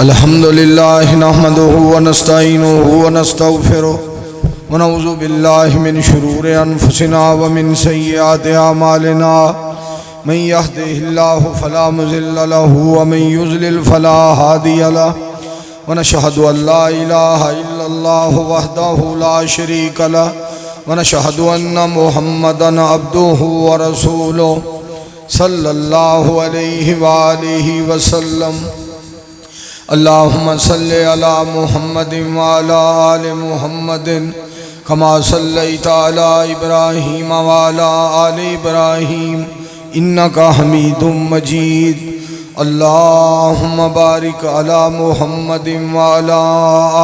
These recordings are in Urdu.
الحمد لله نحمده ونستعينه ونستغفره ونعوذ بالله من شرور أنفسنا ومن سيئات أعمالنا من يهده الله فلا مضل له ومن يضلل فلا هادي له ونشهد أن لا إله إلا الله وحده لا شريك له ونشهد أن محمدا عبده ورسوله صلى الله عليه وآله وسلم. اللهم صل على محمد وعلى آل محمد كما صليت على إبراهيم وعلى آل إبراهيم إنك حميد مجيد. اللهم بارك على محمد وعلى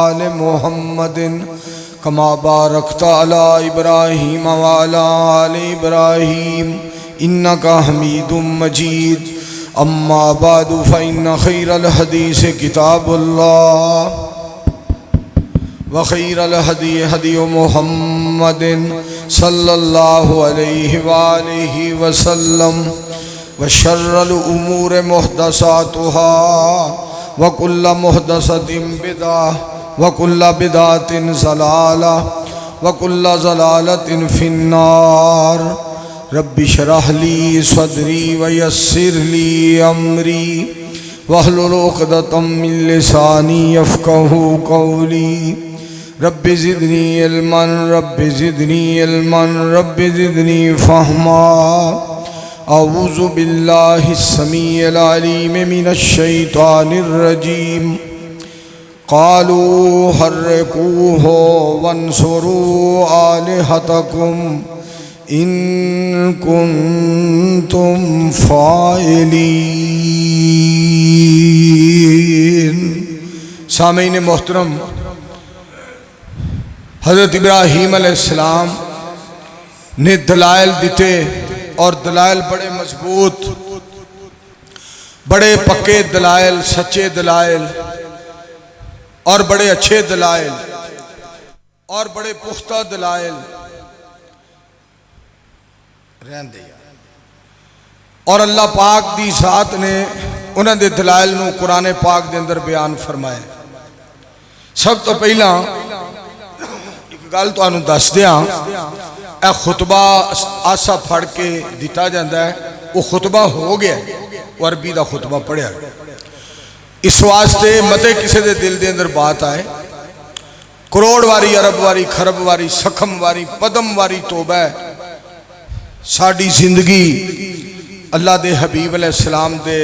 آل محمد كما باركت على إبراهيم وعلى آل إبراهيم إنك حميد مجيد. أما بعد فإن خير الحديث كتاب الله وخير الهدي هدي محمد صلى الله عليه وآله وسلم وشر الأمور محدثاتها وكل محدثة بدعة وكل بدعة ضلالة وكل ضلالة في النار. رب اشرح لي صدري ويسر لي أمري واحلل عقدة من لساني يفقهوا قولي. رب زدني علما رب زدني علما رب زدني فهما. أعوذ بالله السميع العليم من الشيطان الرجيم. قالوا حرقوه وانصروا آلهتكم إن كنتم فاعلين. سامعین محترم، حضرت ابراہیم علیہ السلام نے دلائل دیتے اور دلائل بڑے مضبوط، بڑے پکے دلائل، سچے دلائل اور بڑے اچھے دلائل اور بڑے پختہ دلائل رہن دیا. اور اللہ پاک دی ذات نے انہاں دے دلائل نو قرآن پاک دے اندر بیان فرمائے. سب تو پہلا ایک گل تانوں دس دیاں، اے خطبہ آسا پھڑ کے دیتا جاندہ ہے، وہ خطبہ ہو گیا ہے، وہ عربی دا خطبہ پڑھیا ہے. اس واسطے متے کسے دے دل دے اندر بات آئے، کروڑ واری، عرب واری، خرب واری، سکھم واری، پدم واری توبہ ہے. ساڑی زندگی اللہ دے حبیب علیہ السلام دے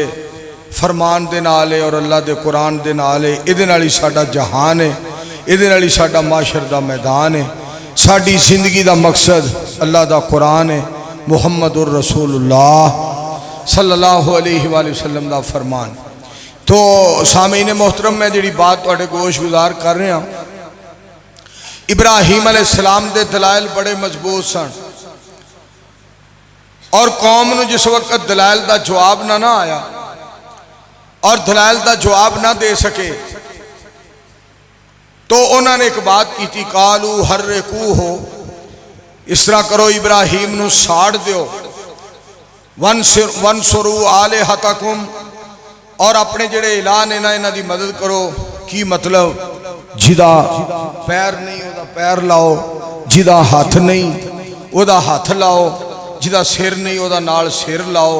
فرمان دے نالے اور اللہ دے قرآن دے نالے، ادھے نالی ساڑا جہان ہے، ادھے نالی ساڑا معاشر دا میدان ہے. ساڑی زندگی دا مقصد اللہ دا قرآن ہے، محمد الرسول اللہ صلی اللہ علیہ وآلہ وسلم دا فرمان. تو سامعین محترم، میں جڑی بات توڑے گوش گزار کر رہے ہیں، ابراہیم علیہ السلام دے دلائل بڑے مضبوط سن، اور قوم نو جس وقت دلائل دا جواب نہ آیا اور دلائل دا جواب نہ دے سکے تو انہوں نے ایک بات کی تھی، قالو حرقوہ، اس طرح کرو ابراہیم نو ساڑ دیو، وانصروا آلہتکم، اور اپنے جڑے اعلان انہاں دی مدد کرو. کی مطلب؟ جدا پیر نہیں او دا پیر لاؤ، جدا ہاتھ نہیں او دا ہاتھ لاؤ، جدا سر نہیں او دا نال سر لاؤ،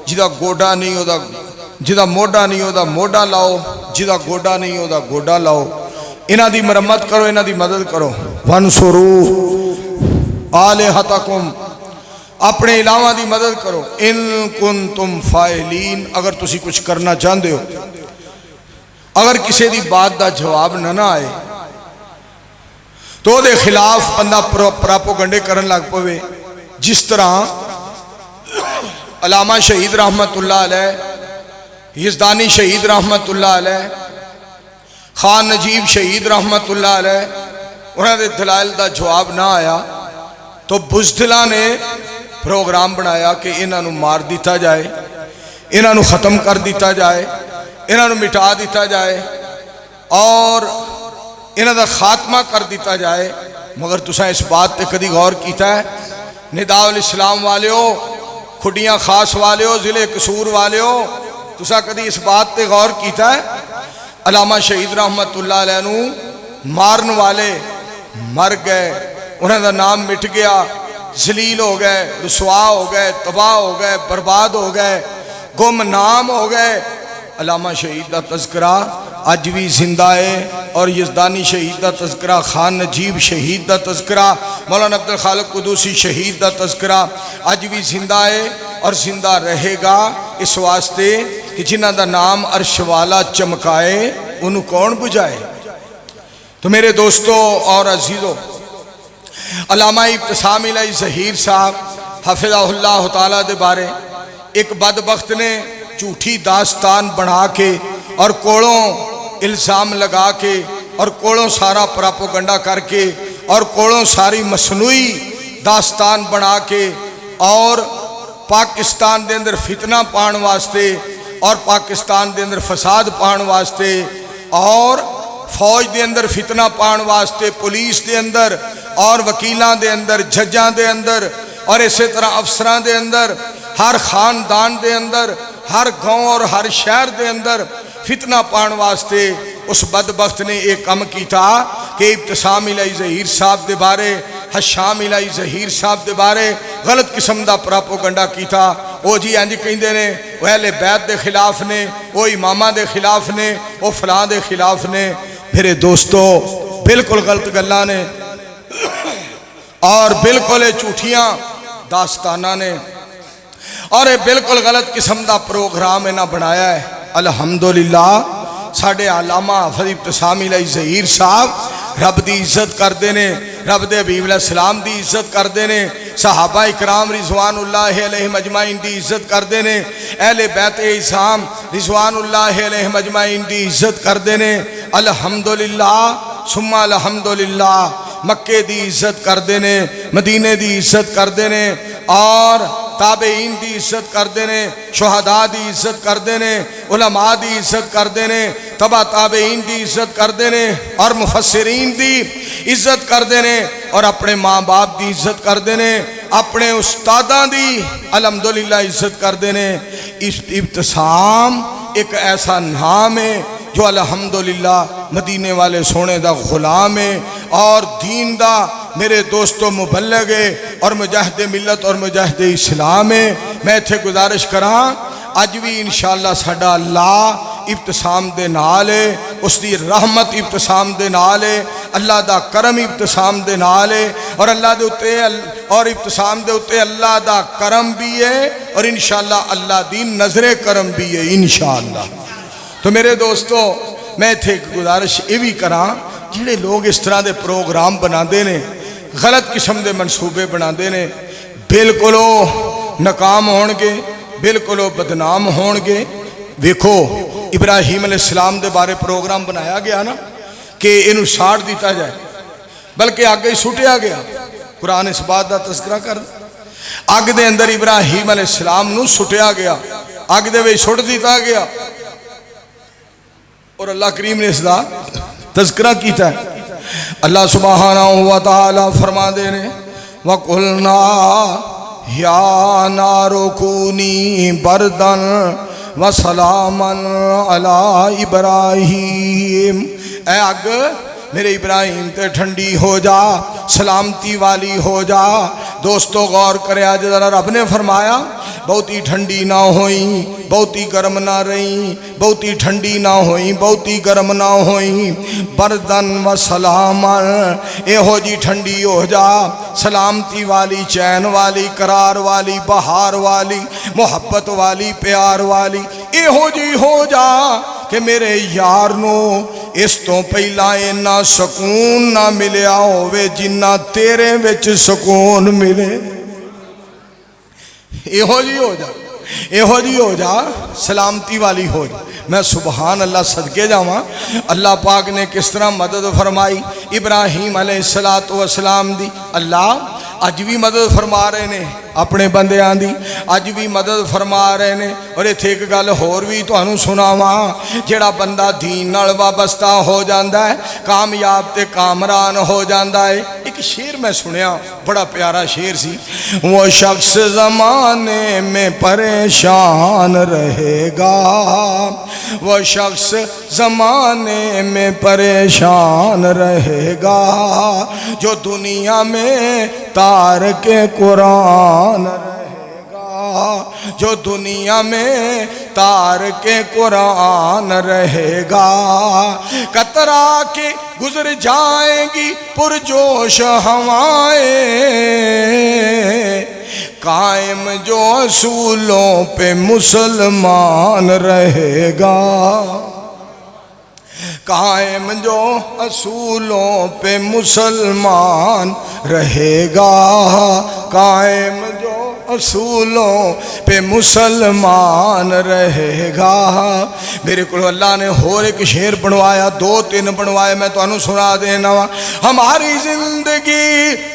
جدا گوڑا نہیں او دا، جدا موڑا نہیں او دا موڑا لاؤ، جدا گوڑا نہیں او دا گوڑا لاؤ. انہاں دی مرمت کرو، انہاں دی مدد کرو. وانصروا آلہتکم، اپنے علاوہ دی مدد کرو. ان کنتم فاعلین، اگر تسی کچھ کرنا چاہندے ہو، اگر کسی دی بات دا جواب نہ آئے تو دے خلاف بندہ پراپوگنڈے کرن لگ پوے. جس طرح علامہ شہید رحمت اللہ علیہ، یزدانی شہید رحمت اللہ علیہ، خان نجیب شہید رحمت اللہ علیہ، انہوں نے دلائل دا جواب نہ آیا تو بزدلہ نے پروگرام بنایا کہ انہوں نے مار دیتا جائے، انہوں نے ختم کر دیتا جائے، انہوں نے مٹا دیتا جائے اور انہوں نے خاتمہ کر دیتا جائے. مگر تساں اس بات تے کدی غور کیتا ہے؟ نداء الاسلام والیو، کھڈیاں خاص والیو، ضلع قصور والیو، تسا کدی اس بات تے غور کیتا ہے علامہ شہید رحمت اللہ علیہ نو مارن والے مر گئے، انہوں دا نام مٹ گیا، ذلیل ہو گئے، رسوا ہو گئے، تباہ ہو گئے، برباد ہو گئے، گم نام ہو گئے۔ علامہ شہید دا تذکرہ اج بھی زندہ ہے، اور یزدانی شہید دا تذکرہ، خان نجیب شہید دا تذکرہ، مولانا عبد الخالق قدوسی شہید دا تذکرہ اج بھی زندہ ہے اور زندہ رہے گا، اس واسطے کہ جنہ دا نام عرش والا چمکائے انہوں کون بجائے۔ تو میرے دوستو اور عزیزو، علامہ ابتسام الہی ظہیر صاحب حفظہ اللہ تعالیٰ دے بارے ایک بدبخت نے جھوٹی داستان بنا کے اور کوڑوں الزام لگا کے اور کوڑوں سارا پراپوگنڈا کر کے اور کوڑوں ساری مصنوعی داستان بنا کے اور پاکستان دے اندر فتنہ پان واسطے اور پاکستان دے اندر فساد پان واسطے اور فوج دے اندر فتنہ پان واسطے، پولیس دے اندر اور وکیلاں دے اندر، ججاں دے اندر اور اسی طرح افسران دے اندر، ہر خاندان دے اندر، ہر گاؤں اور ہر شہر دے اندر فتنہ پان واسطے اس بدبخت نے ایک کم کیتا کہ ابتسام الہی ظہیر صاحب دے بارے، حشام الہی ظہیر صاحب دے بارے غلط قسم دا پراپوگنڈا کیتا۔ وہ جی انج کہندے نے وہ اہل بیت دے خلاف نے، وہ امامہ دے خلاف نے، وہ فلاں دے خلاف نے۔ میرے دوستو بالکل غلط گلاں نے اور بالکل جھوٹیاں داستانہ نے اور بالکل غلط قسم دا پروگرام انہاں بنایا ہے۔ الحمدللہ ساڑھے علامہ حافظ ابتسام الہی ظہیر صاحب رب دی عزت کر دینے، رب دے حبیب علیہ السلام دی عزت کر دینے، صحابہ اکرام رضوان اللہ علیہ مجمعین دی عزت کر دینے، اہل بیت اعظام رضوان اللہ علیہ مجمعین دی عزت کر دینے۔ الحمدللہ ثم الحمدللہ مکے دی عزت کر دینے، مدینے دی عزت کر دینے اور تابعین دی عزت کر دینے، شہداء دی عزت کر دینے، علماء دی عزت کر دینے، تبع تابعین دی عزت کر دینے اور مفسرین دی عزت کر دینے اور اپنے ماں باپ دی عزت کر دینے، اپنے استاداں دی الحمدللہ عزت کر دینے۔ ابتسام ایک ایسا نام ہے جو الحمدللہ مدینے والے سونے دا غلام ہے اور دین دا میرے دوستو مبلغ ہے اور مجاہد ملت اور مجاہد اسلام ہے۔ میں تھے گزارش کراں اج بھی انشاءاللہ ساڈا اللہ ابتسام دے نال ہے، اس دی رحمت ابتسام دے نال ہے، اللہ دا کرم ابتسام دے نال ہے اور اللہ دے اتے اور ابتسام دے اتے اللہ دا کرم بھی ہے اور انشاءاللہ اللہ دی نظر کرم بھی ہے انشاءاللہ۔ تو میرے دوستو میں تھے گزارش یہ بھی کراں جڑے لوگ اس طرح دے پروگرام بنا دینے، غلط قسم دے منصوبے بنا دینے، بالکل ناکام ہون گے، بالکل بدنام ہون گے۔ ویکھو ابراہیم علیہ السلام دے بارے پروگرام بنایا گیا نا کہ انہوں ساڑ دیتا جائے، بلکہ آگے سٹیا گیا۔ قرآن اس بات دا تذکرہ کر آگ دے اندر ابراہیم علیہ السلام نو سٹیا گیا، آگ دے وے سٹ دیتا گیا اور اللہ کریم نے اس دا تذکرہ کیتا ہے۔ اللہ سبحانہ و تعالی فرما دے نے وَقُلْنَا يَا نَارُ كُونِي بَرْدًا وَسَلَامًا عَلَىٰ إِبْرَاهِيمَ، اے آگ میرے ابراہیم تے ٹھنڈی ہو جا، سلامتی والی ہو جا۔ دوستو غور کرے آج ذرا رب نے فرمایا بہتی ٹھنڈی نہ ہوئیں، بہتی گرم نہ رہیں، بہتی ٹھنڈی نہ ہوئیں، بہتی گرم نہ ہوئیں، بردن و سلامن، اے ہو جی ٹھنڈی ہو جا، سلامتی والی، چین والی، قرار والی، بہار والی، محبت والی، پیار والی، اے ہو جی ہو جا کہ میرے یار نو اس تو پہلا اینا سکون نہ ملیا ہوئے جنہ تیرے وچ سکون ملے۔ اے ہو جی ہو جا، اے ہو جی ہو جا، سلامتی والی ہو جا۔ میں سبحان اللہ صدقے جاواں اللہ پاک نے کس طرح مدد فرمائی ابراہیم علیہ السلام دی۔ اللہ اج بھی مدد فرما رہے نے اپنے بندیاں دی اج بھی مدد فرما رہے نے. اور ایتھے ایک گل ہور بھی تانوں سناواں, جڑا بندہ دین نال وابستہ ہو جاندا ہے کامیاب تے کامران ہو جاندا ہے. ایک شعر میں سنیا, بڑا پیارا شعر سی. وہ شخص زمانے میں پریشان رہے گا, وہ شخص زمانے میں پریشان رہے گا, جو دنیا میں تارک قرآن رہے گا, جو دنیا میں تارک قرآن رہے گا. کترا کے گزر جائیں گی پرجوش ہوائیں, قائم جو اصولوں پہ مسلمان رہے گا, قائم جو اصولوں پہ مسلمان رہے گا, قائم جو اصولوں پہ مسلمان رہے گا. میرے کو اللہ نے اور ایک شعر بنوایا, 2-3 بنوائے, میں تو انہوں سنا دینا. ہماری زندگی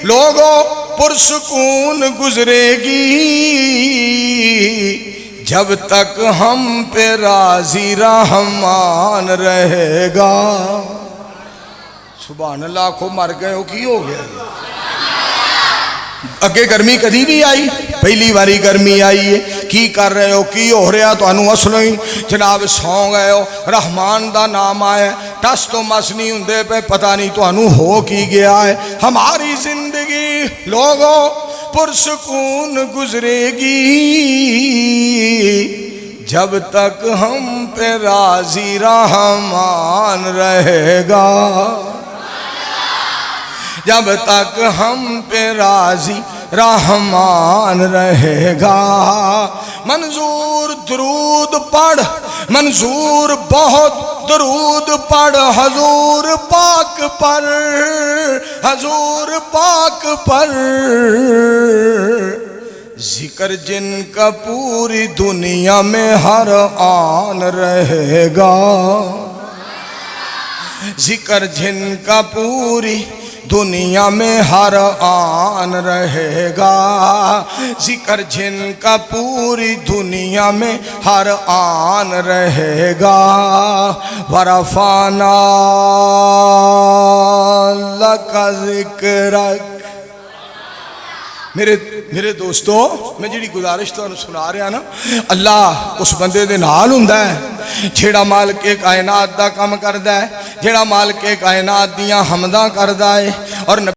لوگوں پرسکون گزرے گی جب تک ہم پہ راضی رحمان رہے گا. سبحان اللہ, کو مر گئے ہو کی ہو گیا؟ اگے گرمی کدی بھی آئی, پہلی باری گرمی آئی ہے. کی کر رہے ہو, کی ہو رہا؟ تو انہوں اصلوں ہی جناب سو گئے ہو, رحمان دا نام آیا, ٹس تو مس نہیں ہوندے پہ, پتہ نہیں تو انہوں ہو کی گیا ہے. ہماری زندگی لوگوں پرسکون گزرے گی جب تک ہم پہ راضی رحمان رہے گا, جب تک ہم پہ راضی رحمان رہے گا. منظور درود پڑھ, منظور بہت درود پڑھ حضور پاک پر, حضور پاک پر. ذکر جن کا پوری دنیا میں ہر آن رہے گا, ذکر جن کا پوری دنیا میں ہر آن رہے گا, ذکر جن کا پوری دنیا میں ہر آن رہے گا. ورفعنا لک ذکرک. میرے دوستو, میں جڑی گزارش تو سنا رہا نا, اللہ اس بندے دے نال ہوندا ہے جیڑا مالک کائنات دا کام کردا ہے, جیڑا مالک کائنات دیاں حمداں کردا ہے. اور نبی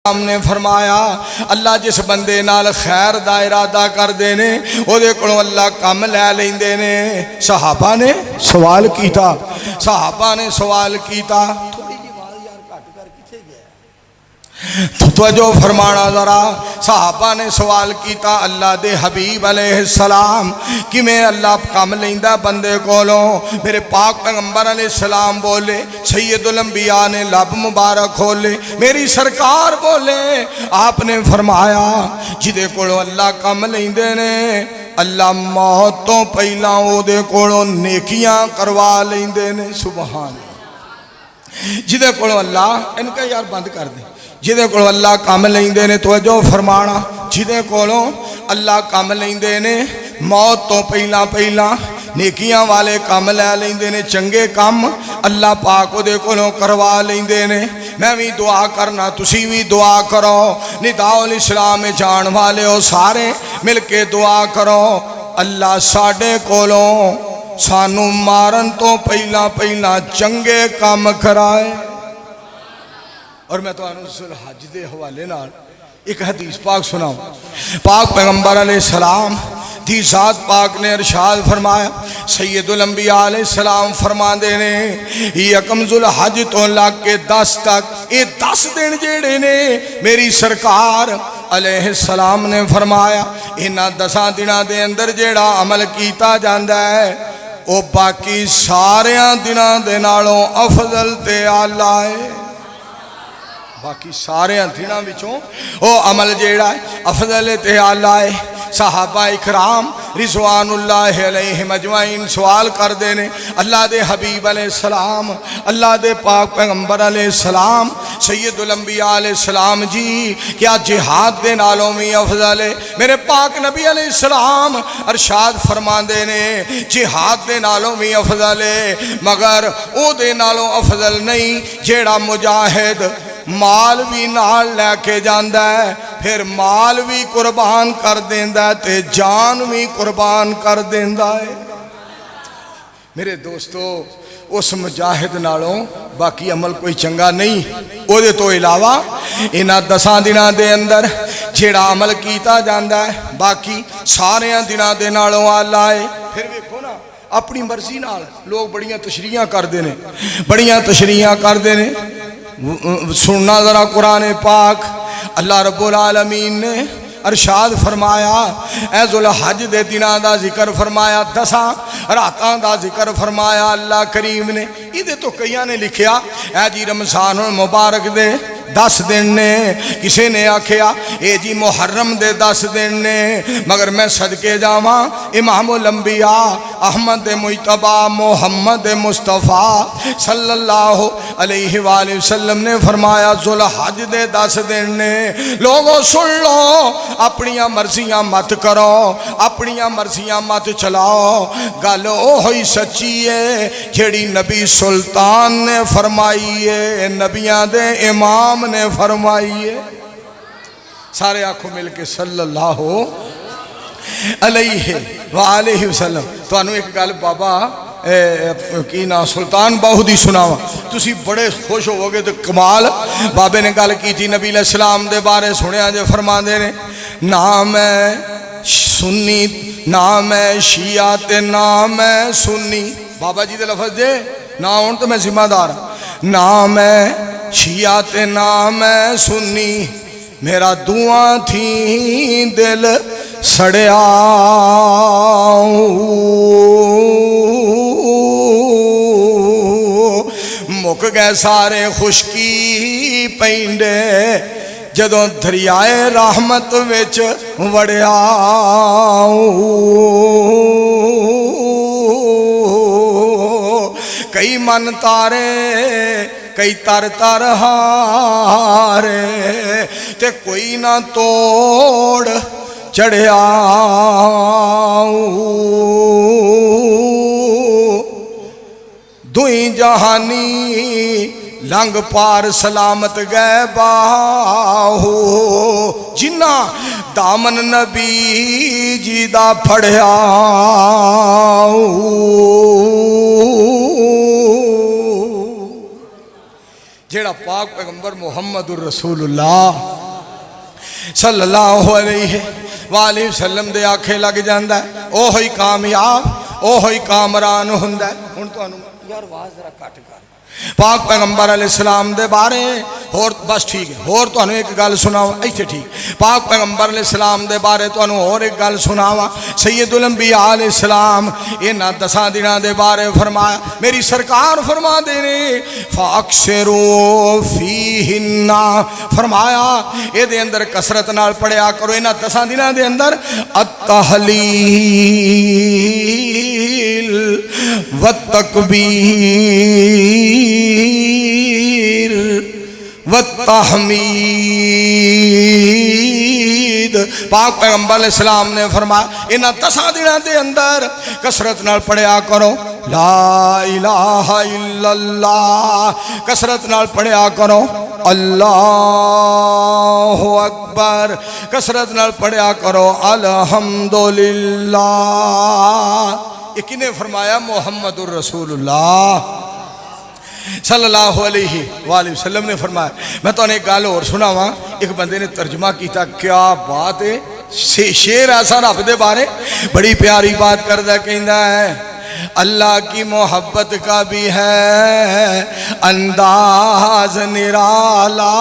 ہم نے فرمایا اللہ جس بندے نال خیر دا ارادہ کر دینے او دے کولوں اللہ کم لے لیندے نے. صحابہ نے سوال کیتا, صحابہ نے سوال کیتا, توجہ فرمانا ذرا. صحابہ نے سوال کیتا اللہ دے حبیب علیہ السلام کہ میں اللہ کم لیندا بندے کولوں. میرے پاک پیغمبر علیہ السلام بولے, سید الانبیاء نے لب مبارک کھولے, میری سرکار بولے, آپ نے فرمایا جدے کولوں اللہ کم لیندے نے اللہ موت تو پہلا او دے کولوں نیکیاں کروا لیندے نے. سبحان اللہ. جدے کولوں اللہ, ان کا یار بند کر دیں, جدے کولوں اللہ کم لیندے نے, توجہ فرمانا, جدے کولوں اللہ کم لیندے نے موت تو پہلا نیکیاں والے کم لے لیندے نے, چنگے کم اللہ پاک دے کولوں کروا لیندے نے. میں بھی دعا کرنا, تسی بھی دعا کرو, نداء الاسلام جان والے ہو سارے مل کے دعا کرو اللہ ساڈے کولوں سانو مارن تو پہلا چنگے کام کرائے. اور میں تو ذو الحج دے حوالے نال ایک حدیث پاک سناؤں. پاک پیغمبر علیہ السلام دی ذات پاک نے ارشاد فرمایا, سید الانبیاء علیہ السلام فرما دینے یکم ذو الحج تو لگ کے 10 تک یہ 10 دن جیڑے نے میری سرکار علیہ السلام نے فرمایا انہاں 10 دنوں دے اندر جیڑا عمل کیتا جاندا ہے وہ باقی ساریاں دنوں دے نالوں افضل تے اعلیٰ ہے. باقی سارے دنوں وچوں او عمل جیڑا ہے افضل تے اعلیٰ ہے. صحابہ اکرام رضوان اللہ علیہم اجمعین سوال کر دینے اللہ دے حبیب علیہ السلام, اللہ دے پاک پیغمبر علیہ السلام سید الانبیاء علیہ السلام جی کیا جہاد دے نالوں میں افضل ہے؟ میرے پاک نبی علیہ السلام ارشاد فرماندے نے جہاد دے نالوں میں افضل ہے، مگر او دے نالوں افضل نہیں جیڑا مجاہد مال بھی نال لے کے جاندا ہے، پھر مال بھی قربان کر دیندا ہے تے جان بھی قربان کر دیندا ہے۔ میرے دوستو اس مجاہد نالوں باقی عمل کوئی چنگا نہیں، او دے تو علاوہ انہاں 10 دناں دے اندر جیڑا عمل کیتا جاندا ہے باقی سارے دناں دے نالوں اعلیٰ ہے۔ پھر ویکھو نا اپنی مرضی نال لوگ بڑیاں تشریحاں کردے نے، بڑیاں تشریحاں کردے نے۔ سننا ذرا قرآن پاک، اللہ رب العالمین نے ارشاد فرمایا اے ذوالحج دے دناں دا ذکر فرمایا، 10 راتاں دا ذکر فرمایا اللہ کریم نے۔ یہ تو کئیاں نے لکھیا اے جی رمضان المبارک دے 10 دن نے، کسے نے آکھیا اے جی محرم دے 10 دن نے، مگر میں صدقے جاواں امام الانبیاء احمد مجتبی محمد مصطفیٰ صلی اللہ علیہ وآلہ وسلم نے فرمایا ذوالحج دے 10 دن نے۔ لوگوں سن لو، اپنیاں مرضیاں مت کرو، اپنیاں مرضیاں مت چلاؤ، گل اوہی سچی ہے جیڑی نبی سلطان نے فرمائی ہے، نبیاں دے امام نے فرمائی ہے۔ سارے آنکھوں مل کے صلی اللہ علیہ وآلہ وسلم۔ تو انہوں ایک گل بابا کی نا سلطان باہو دی سناوا، تسی بڑے خوش ہو گے تو کمال۔ بابے نے گل کی تھی نبی علیہ السلام دے بارے سنیا جے فرماندے نے نام ہے سنی، نام ہے شیعہ تے نام ہے سنی۔ بابا جی دے لفظ دے نہ ہون تو میں ذمہ دار۔ نام ہے شیعہ تے نام ہے سنی، میرا دعاں تھی دل سڑیا مک گئے سارے خشکی پینڈے جدوں دریائے رحمت وچ وڑیا۔ کئی من تارے کئی تر تر ہارے تے کوئی نہ توڑ چڑھیا۔ دوئی جہانی لنگ پار سلامت گئے باہو، جنہ دامن نبی جی دا پھڑیا۔ جیڑا پاک پیغمبر محمد الرسول اللہ صلی اللہ علیہ وآلہ وسلم دے آنکھیں لگ جاندہ ہے، اوہی کامیاب اوہی کامران ہوندہ ہے۔ ہن تو انہوں یار واز ذرا کٹ کر پاک پیغمبر علیہ السلام دے بارے اور بس ٹھیک ہے، اور تو انہوں ایک گل سناوا ایسے ٹھیک۔ پاک پیغمبر علیہ السلام دے بارے تو انہوں اور ایک گل سناوا، سید الانبیاء علیہ السلام انہاں 10 دناں دے بارے فرمایا، میری سرکار فرما دینے فاکسرو فیہن، فرمایا اے دے اندر کثرت نال پڑھیا کرو انہاں 10 دناں دے اندر التحلیل والتکبیر والتحمید۔ پاک پیغمبر علیہ السلام نے فرمایا انہاں 10 دناں دے اندر کثرت نال پڑھیا کرو لا الہ الا اللہ، کثرت نال پڑھیا کرو اللہ اکبر، کثرت نال پڑھیا کرو الحمدللہ۔ یہ کنے فرمایا؟ محمد الرسول اللہ صلی اللہ علیہ وآلہ وسلم نے فرمایا۔ میں تو انہیں ایک گال اور سنا ہوا، ایک بندے نے ترجمہ کیتا، کیا بات ہے، شیر ایسا رب دے بارے بڑی پیاری بات کردہ کہندہ ہے، اللہ کی محبت کا بھی ہے انداز نرالا،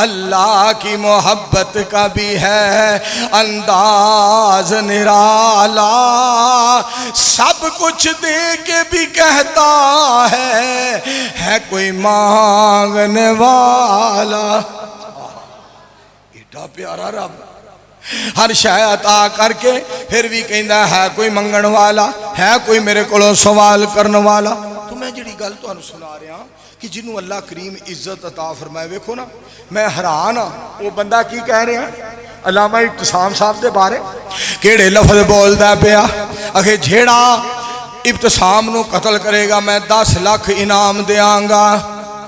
اللہ کی محبت کا بھی ہے انداز نرالا، سب کچھ دے کے بھی کہتا ہے کوئی مانگنے والا۔ ایڈا پیارا رب ہر شے عطا کر کے پھر بھی کہندا ہے کوئی منگن والا ہے کوئی میرے کو سوال کرنے والا. تو میں جڑی گل تانوں سنا رہا کہ جنہوں اللہ کریم عزت عطا فرمائے ویکھو نا میں حیران ہاں وہ بندہ کی کہہ رہے ہیں علامہ ابتسام صاحب دے بارے کیڑے لفظ بولدا پیا اکھے جھیڑا ابتسام نو قتل کرے گا میں 10 لاکھ انعام دیاں گا.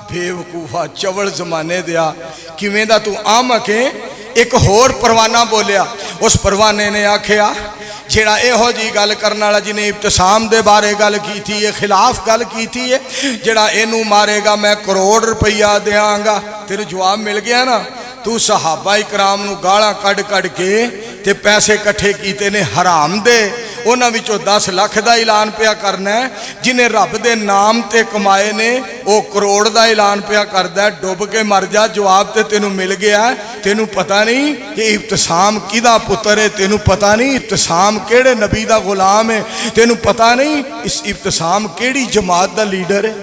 بے وقوفا چوڑ زمانے دیا کیویں دا تو آم کے ایک ہور پروانہ بولیا. اس پروانے نے آکھیا جیڑا اے ہو جی گل کرنا والا جنہیں ابتسام دے بارے گل کی تھی یہ خلاف گل کی تھی ہے جیڑا اینو مارے گا میں کروڑ روپیہ دیاں گا. تیرے جواب مل گیا نا. تو صحابہ اکرام نو گاڑا کڑ کڑ کے تے پیسے کٹھے کیتے نے حرام دے انہاں وچوں 10 لاکھ دا اعلان پیا کرنا ہے جنہیں رب دے نام تے کمائے نے او کروڑ دا اعلان پیا کردا ہے. ڈوب کے مر جا جواب تے تینوں مل گیا ہے. تینوں پتہ نہیں کہ ابتسام کدا پتر ہے تینوں پتہ نہیں ابتسام کیڑے نبی دا غلام ہے تینوں پتہ نہیں اس ابتسام کیڑی جماعت دا لیڈر ہے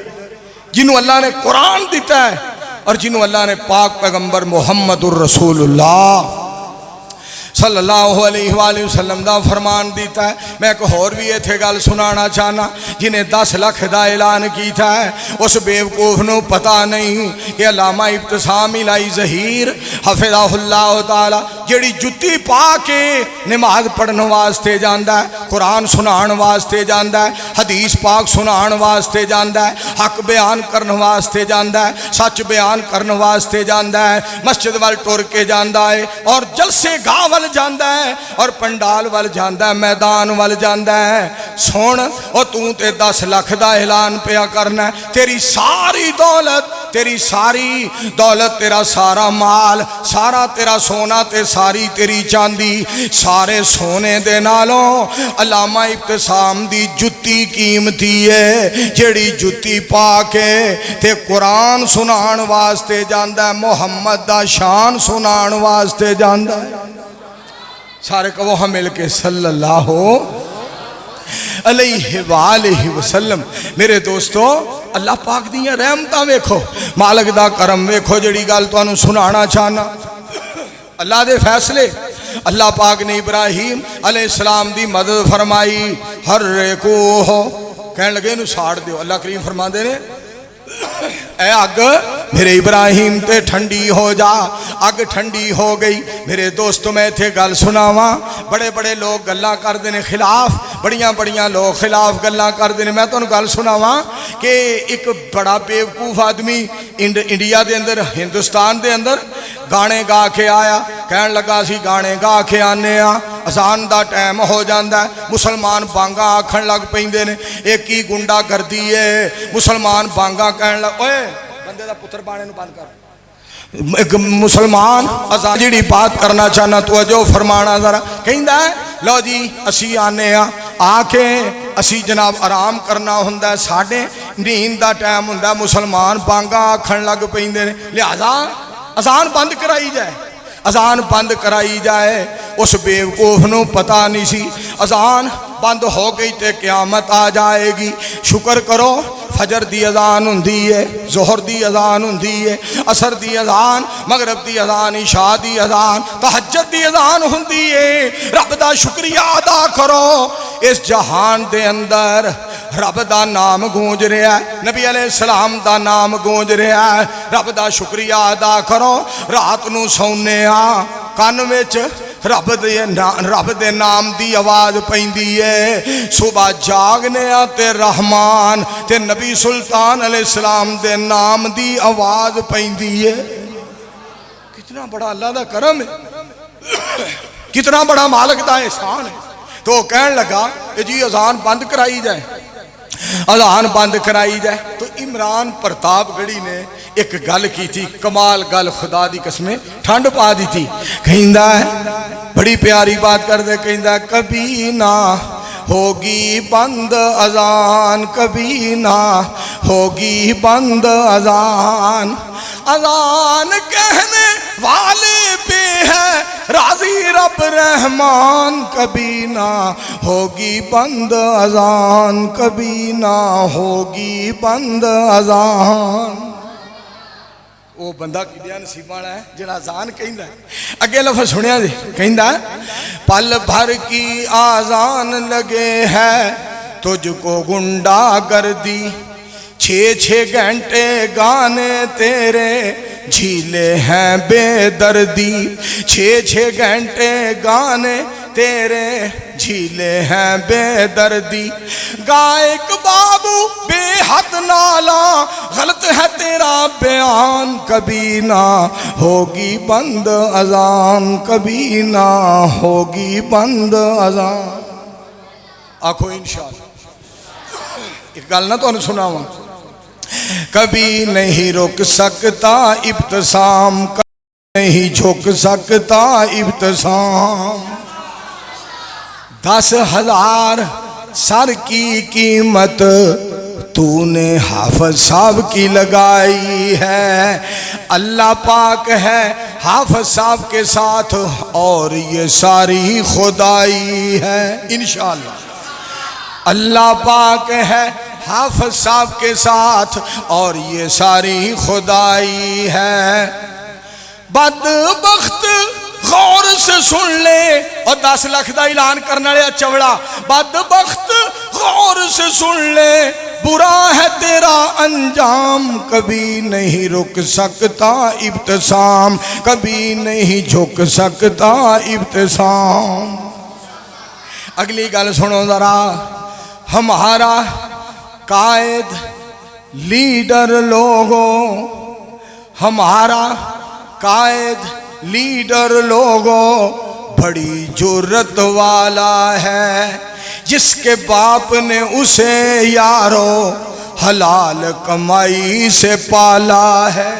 جنہوں اللہ نے قرآن دیتا ہے اور جنہوں اللہ نے پاک پیغمبر محمد الرسول اللہ صلی اللہ علیہ وآلہ وسلم دا فرمان دیتا ہے. میں ایک اور بھی ایتھے گل سنانا چاہنا جنہیں 10 لاکھ دا اعلان کیتا ہے اس بیوقوف نو پتہ نہیں کہ علامہ ابتسام الہی ظہیر حفظہ اللہ تعالی جیڑی جتی پا کے نماز پڑھن واسطے جاندا ہے قرآن سنان واسطے جاندا ہے حدیث پاک سنان واسطے جاندا ہے حق بیان کرن واسطے جاندا ہے سچ بیان کرن واسطے جاندا ہے مسجد وال ٹر کے جاندا ہے اور جلسے گاہ وال جاندا ہے اور پنڈال وال جاندا ہے میدان وال جاندا ہے. سن او تو تے 10 لاکھ دا اعلان پیا کرنا ہے تیری ساری دولت تیرا سارا مال سارا تیرا سونا تے ساری تیری چاندی سارے سونے دے نالوں علامہ ابتسام دی جتی قیمتی ہے جیڑی جتی پا کے تے قرآن سنان واسطے جاندا ہے محمد دا شان سنان واسطے جاندا ہے. سارے کہو ہم مل کے صلی اللہ علیہ وآلہ وسلم. میرے دوستو اللہ پاک دیاں رحمتاں ویکھو مالک دا کرم ویکھو جڑی گل تانوں سنانا چاہنا اللہ دے فیصلے. اللہ پاک نے ابراہیم علیہ السلام دی مدد فرمائی ہر کو ہو کہنے لگے انہوں ساڑ دیو. اللہ کریم فرما دے نے اے اگ میرے ابراہیم تے ٹھنڈی ہو جا. اگ ٹھنڈی ہو گئی. میرے دوستو میں تھے گل سناواں بڑے بڑے لوگ گلاں کر دینے خلاف بڑیاں لوگ خلاف گلاں کر دینے. میں تو گل سناواں کہ ایک بڑا بیوقوف آدمی انڈیا دے اندر ہندوستان دے اندر گانے گا کے آیا کہن لگا سی گانے گا کے آنے اذان دا ٹائم ہو جاندا ہے مسلمان بانگا آکھن لگ پیندے نے ایک ہی گنڈا گردی ہے مسلمان بانگا کہن لگ اوئے بندے دا پتر بانے نو بند کر ایک مسلمان اذان جڑی بات کرنا چاہنا توجہ فرمانا ذرا کہندا ہے لو جی اسی آنے آ کے اسی جناب آرام کرنا ہوندا ہے ساڈے نیند دا ٹائم ہوندا ہے مسلمان بانگا آکھن لگ پیندے نے لہذا اذان بند کرائی جائے اذان بند کرائی جائے. اس بیوقوف نو پتہ نہیں سی اذان بند ہو گئی تے قیامت آ جائے گی. شکر کرو فجر دی اذان ہوندی ہے ظہر دی اذان ہوندی ہے عصر دی اذان مغرب دی اذان عشاء دی اذان تہجد دی اذان ہوندی ہے. رب دا شکریہ ادا کرو اس جہان دے اندر رب دا نام گونج رہا ہے نبی علیہ السلام دا نام گونج رہا ہے. رب دا شکریہ ادا کرو رات نو سونے کان وچ رب دے نام دی آواز پیندی ہے صبح جاگنے تے رحمان تے نبی سلطان علیہ السلام دے نام دی آواز پیندی ہے. کتنا بڑا اللہ دا کرم ہے کتنا بڑا مالک دا احسان ہے. تو کہن لگا کہ جی اذان بند کرائی جائے اذان بند کرائی جائے. تو عمران پرتاپ گڑھی نے ایک گل کی تھی کمال گل خدا دی قسمیں ٹھنڈ پا دی تھی. کہندہ ہے بڑی پیاری بات کر دے کہندہ ہے کبھی نہ ہوگی بند اذان کبھی نہ ہوگی بند اذان اذان کہنے والے پہ ہے راضی رب رحمان کبھی نہ ہوگی بند اذان کبھی نہ ہوگی بند اذان. وہ بندہ کدیا نصیب والا ہے جڑا اذان کہندا ہے. اگے لفظ سنیا جی کہندا پل بھر کی آذان لگے ہے تجھ کو گنڈا گردی 6 گھنٹے گانے تیرے جھیلے ہیں بے دردی 6 گھنٹے گانے تیرے جھیلے ہیں بے دردی گائک بابو بے حد نالا غلط ہے تیرا بیان کبھی نہ ہوگی بند اذان کبھی نہ ہوگی بند اذان. آنکھو انشاءاللہ ایک گل نہ تو سناواں کبھی نہیں رک سکتا ابتسام کبھی نہیں جھک سکتا ابتسام 10,000 سر کی قیمت تو نے حافظ صاحب کی لگائی ہے اللہ پاک ہے حافظ صاحب کے ساتھ اور یہ ساری خدائی ہے انشاءاللہ اللہ پاک ہے حافظ صاحب کے ساتھ اور یہ ساری خدائی ہے. بدبخت غور سے سن لے اور 10 لاکھ دا اعلان کرنے والے چوڑا بدبخت غور سے سن لے برا ہے تیرا انجام کبھی نہیں رک سکتا ابتسام کبھی نہیں جھک سکتا ابتسام. اگلی گل سنو ذرا ہمارا قائد لیڈر لوگوں ہمارا قائد لیڈر لوگوں بڑی جرت والا ہے جس کے باپ نے اسے یارو حلال کمائی سے پالا ہے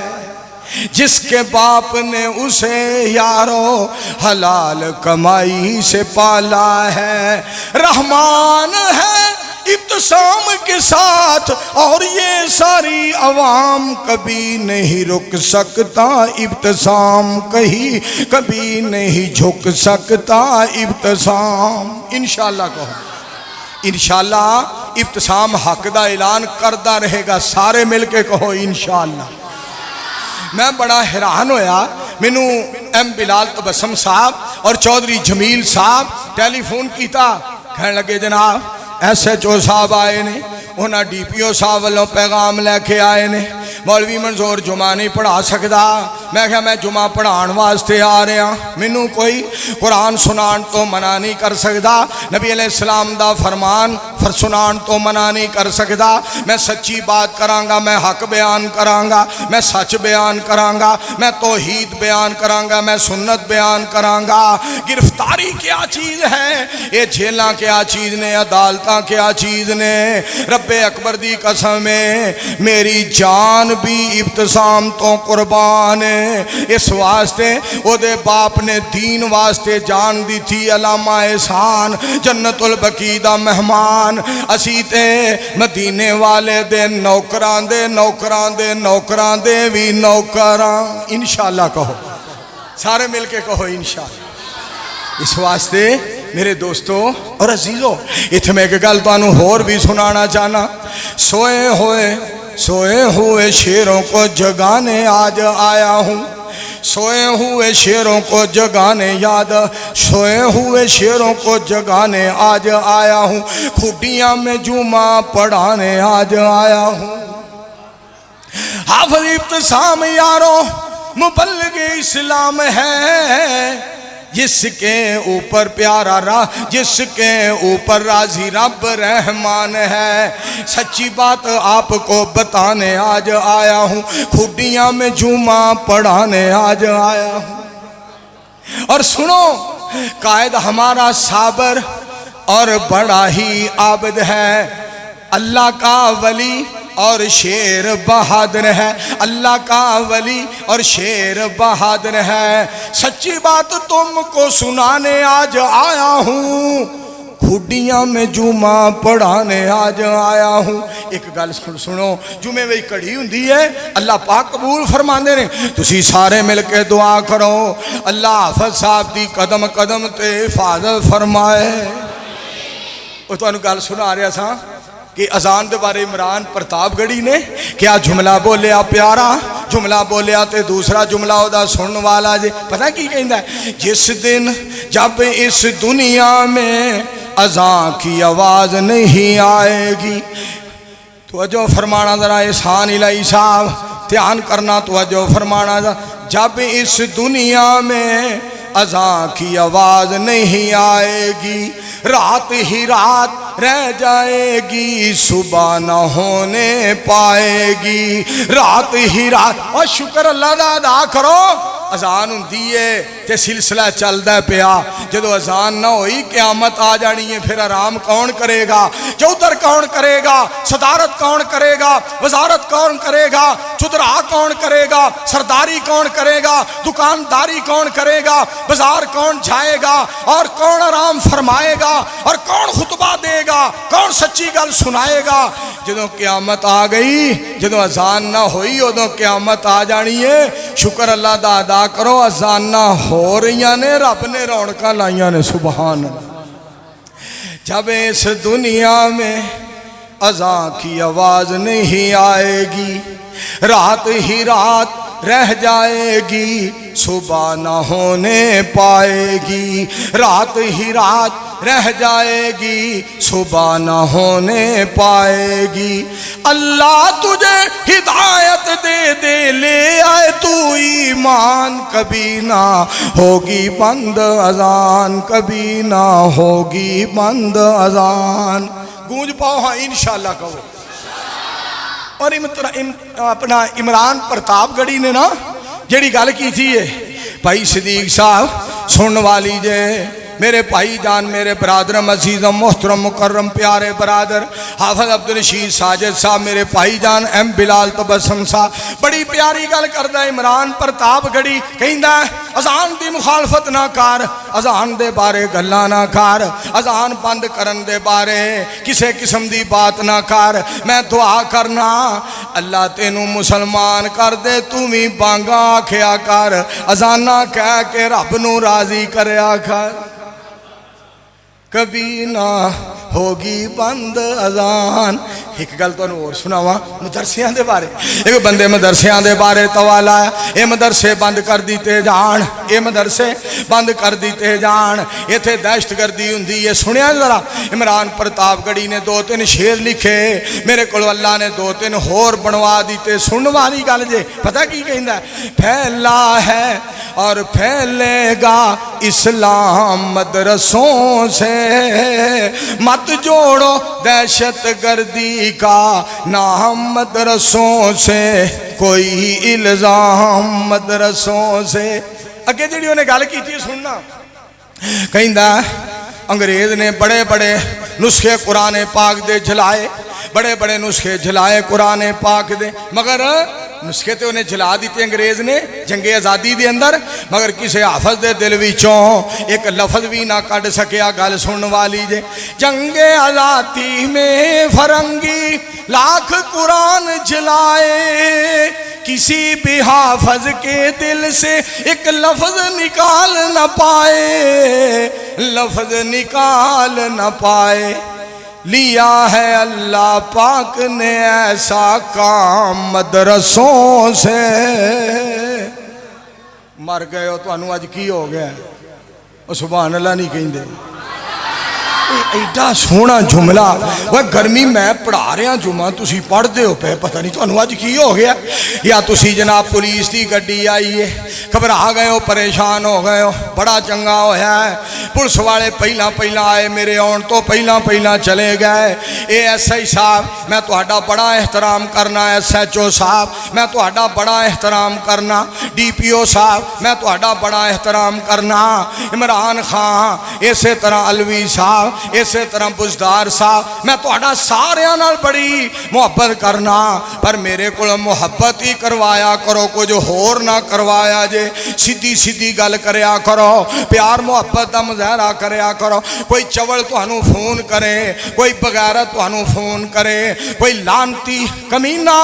جس کے باپ نے اسے یارو حلال کمائی سے پالا ہے. رحمان ہے ابتسام کے ساتھ اور یہ ساری عوام کبھی نہیں رک سکتا ابتسام کبھی نہیں جھک سکتا ابتسام. انشاءاللہ کہو انشاءاللہ ابتسام حق دا اعلان کردہ رہے گا سارے مل کے کہو انشاءاللہ. میں بڑا حیران ہویا مینو ایم بلال تبسم صاحب اور چودھری جمیل صاحب ٹیلی فون کیتا کہنے لگے جناب SHO صاحب آئے نے انہاں DPO صاحب والوں پیغام لے کے آئے نے مولوی منظور جمعہ نہیں پڑھا سکتا. میں کہا میں جمعہ پڑھان واسطے آ رہا مینوں کوئی قرآن سنان تو منع نہیں کر سکتا نبی علیہ السلام دا فرمان سنان تو منع نہیں کر سکتا. میں سچی بات کرانگا میں حق بیان کرانگا میں سچ بیان کرانگا میں توحید بیان کرانگا میں سنت بیان کرانگا. گرفتاری کیا چیز ہے یہ جھیلاں کیا چیز نے عدالتاں کیا چیز نے رب اکبر دی قسم میری جان بھی ابتسام تو قربان ہے. اس واسطے او دے باپ نے دین واسطے جان دی تھی علامہ احسان جنت البقیع دا مہمان اسی تے مدینے والے دے نوکران دے بھی نوکران. انشاءاللہ کہو سارے مل کے کہو انشاءاللہ. اس واسطے میرے دوستو اور عزیزو اتھے میں ایک گل تانوں ہور بھی سنانا چاہنا سوئے ہوئے شیروں کو جگانے آج آیا ہوں سوئے ہوئے شیروں کو جگانے سوئے ہوئے شیروں کو جگانے آج آیا ہوں کھڈیاں میں جمعہ پڑھانے آج آیا ہوں. حافظ ابتسام یارو مبلغ اسلام ہے جس کے اوپر پیارا جس کے اوپر راضی رب رحمان ہے. سچی بات آپ کو بتانے آج آیا ہوں کھڈیاں میں جمعہ پڑھانے آج آیا ہوں. اور سنو قائد ہمارا صابر اور بڑا ہی عابد ہے اللہ کا ولی اور شیر بہادر ہے اللہ کا ولی اور شیر بہادر ہے. سچی بات تم کو سنانے آج آیا ہوں کھڈیاں میں جمعہ پڑھانے آج آیا ہوں. ایک گل سنو جمعے وہی کڑی ہوندی ہے اللہ پاک قبول فرماندے نے تسی سارے مل کے دعا کرو اللہ حافظ صاحب دی قدم قدم تے حفاظت فرمائے. وہ تو گل سنا رہا سا کہ اذان دے بارے عمران پرتاب گڑھی نے کیا جملہ بولیا پیارا جملہ بولیا تے دوسرا جملہ او دا سنن والا جے پتہ کی کہندا ہے جس دن جب اس دنیا میں اذان کی آواز نہیں آئے گی. توجہ فرمانا ذرا احسان الہی صاحب دھیان کرنا توجہ فرمانا ذرا. جب اس دنیا میں اذان کی آواز نہیں آئے گی رات ہی رات رہ جائے گی صبح نہ ہونے پائے گی رات ہی رات. اور شکر اللہ دا ادا کرو اذان ہوندی ہے تے سلسلہ چلدا پیا جدو اذان نہ ہوئی قیامت آ جانی ہے پھر آرام کون کرے گا چوتر کون کرے گا صدارت کون کرے گا وزارت کون کرے گا چودرا کون کرے گا سرداری کون کرے گا دکانداری کون کرے گا بازار کون جائے گا اور کون آرام فرمائے گا اور کون خطبہ دے گا کون سچی گل سنائے گا. جدو قیامت آ گئی جدو اذان نہ ہوئی ادو قیامت آ جانی ہے. شکر اللہ دا ادا کرو اذان نہ ہو رہی نے رب نے رونقاں لائیاں نے سبحان اللہ. جب اس دنیا میں اذان کی آواز نہیں آئے گی رات ہی رات رہ جائے گی صبح نہ ہونے پائے گی رات ہی رات رہ جائے گی صبح نہ ہونے پائے گی. اللہ تجھے ہدایت دے دے لے آئے تو ایمان کبھی نہ ہوگی بند اذان کبھی نہ ہوگی بند اذان. گونج پاؤ ہاں انشاءاللہ کہو. اور اپنا عمران پرتاپ گڑھی نے نا جڑی گل کی تھی بھائی صدیق صاحب سنن والی جے میرے بھائی جان میرے برادرم عزیزم محترم مکرم پیارے برادر حافظ عبدالرشید ساجد صاحب میرے بھائی جان ایم بلال تبسم صاحب بڑی پیاری گل کردا ہے. عمران پرتاپ گڑھی کہندا ہے اذان دی مخالفت نہ کر اذان دے بارے گلاں نہ کر اذان بند کرن دے بارے کسے قسم دی بات نہ کر. میں دعا کرنا اللہ تینوں مسلمان کر دے تو بھی بانگا آکھیا کر اذاناں کہہ کے رب نو راضی کریا کر. کبھی نہ ہوگی بند اذان. ایک گل تو اور سناواں مدرسیاں دے بارے. ایک بندے مدرسیاں دے بارے توالا ہے اے مدرسے بند کر دیتے جان اے مدرسے بند کر دیتے جان ایتھے دہشت گردی ہوندی ہے. سنیا ذرا عمران پرتاپ گڑھی نے 2-3 شعر لکھے میرے کو اللہ نے 2-3 ہور بنوا دیتے. سنن والی گل جے پتہ کی کہندا ہے پھیلا ہے اور پھیلے گا اسلام مدرسوں سے مت جوڑو دہشت گردی کا نام مدرسوں سے کوئی الزام مدرسوں سے. اگے جڑی انہیں گل کی تھی سننا کہندا انگریز نے بڑے بڑے نسخے قرآن پاک دے جھلائے بڑے بڑے نسخے جھلائے قرآن پاک دے مگر نسخے تے انہیں جھلا دیتے انگریز نے جنگ آزادی دے اندر مگر کسے حافظ دے دل وچوں ایک لفظ بھی نہ کڈ سکیا. گل سنن والی جے جنگ آزادی میں فرنگی لاکھ قرآن جھلائے کسی بھی حافظ کے دل سے ایک لفظ نکال نہ پائے لفظ نکال نہ پائے. لیا ہے اللہ پاک نے ایسا کام مدرسوں سے. مر گئے ہو تو انو آج کی ہو گیا ہے سبحان اللہ نہیں کہیں دے. ایڈا سونا جملہ وہ گرمی میں پڑھا رہا جمعہ تسی پڑھ دے ہو پہ پتہ نہیں تو انو آج کی ہو گیا یا تسی جناب پولیس دی گڈی آئی ہے گھبرا گئے ہو پریشان ہو گئے ہو. بڑا چنگا ہویا ہے پولیس والے پہلا آئے میرے آن تو پہلا چلے گئے. اے ایس آئی صاحب میں تہاڈا بڑا احترام کرنا ایس ایچ او صاحب میں تہاڈا بڑا احترام کرنا ڈی پی او صاحب میں تہاڈا بڑا احترام کرنا عمران خان اسی طرح علوی صاحب اسی طرح بزدار صاحب میں تہاڈا ساریاں نال بڑی محبت کرنا پر میرے کو محبت ہی کروایا کرو کچھ ہور نہ کروایا جے. سیدھی گل کریا کرو پیار محبت دا مظاہرہ کریا کرو. کوئی چوڑ تہانوں فون کرے کوئی بغیرت تہانوں فون کرے کوئی لانتی کمینہ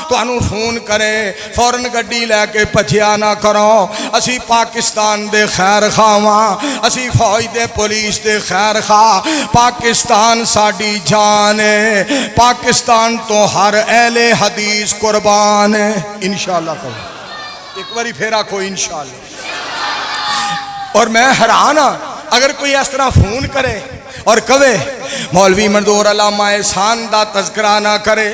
تہانوں فون کرے فوراً گڈی لے کے پچھیا نہ کرو. اسی پاکستان دے خیر خواہاں اسی فوج دے پولیس دے خیر خواہ پاکستان ساڈی جان ہے، پاکستان تو ہر اہل حدیث قربان ہے انشاءاللہ کہو ایک باری پھر آکھو انشاءاللہ۔ اور میں حیران ہاں اگر کوئی اس طرح فون کرے اور کہے مولوی منظور علامہ احسان دا تذکرہ نہ کرے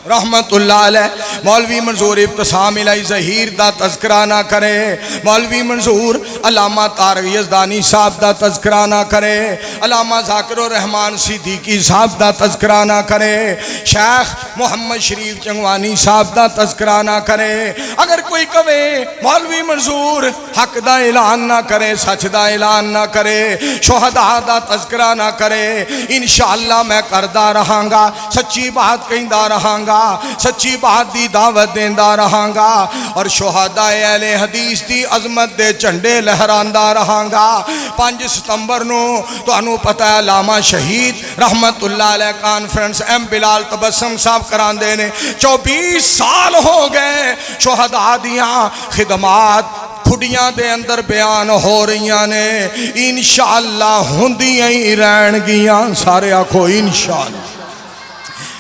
رحمت اللہ علیہ، مولوی منظور ابتسام الہی ظہیر دا تذکرہ نہ کرے، مولوی منظور علامہ طارق یزدانی صاحب دا تذکرہ نہ کرے، علامہ ذاکر الرحمان صدیقی صاحب دا تذکرہ نہ کرے، شیخ محمد شریف چنگوانی صاحب دا تذکرہ نہ کرے، اگر کوئی کہے مولوی منظور حق دا اعلان نہ کرے، سچ دا اعلان نہ کرے، شہداء دا تذکرہ نہ کرے، انشاءاللہ میں کردہ رہاں گا، سچی بات کہندہ رہاں گا، سچی بات دی دعوت دیندہ رہاں گا، اور شہداء اہل حدیث دی عظمت دے جھنڈے لہراندہ رہاں گا۔ 5 ستمبر نو تو انہوں پتہ ہے علامہ شہید رحمت اللہ علیہ کانفرنس ایم بلال تبسم صاحب کراندے نے 24 سال ہو گئے شہداء دیاں خدمات کھڑیاں دے اندر بیان ہو رہیاں نے، انشاءاللہ ہوندیاں ہی رہن گیاں، سارے آکھو انشاءاللہ۔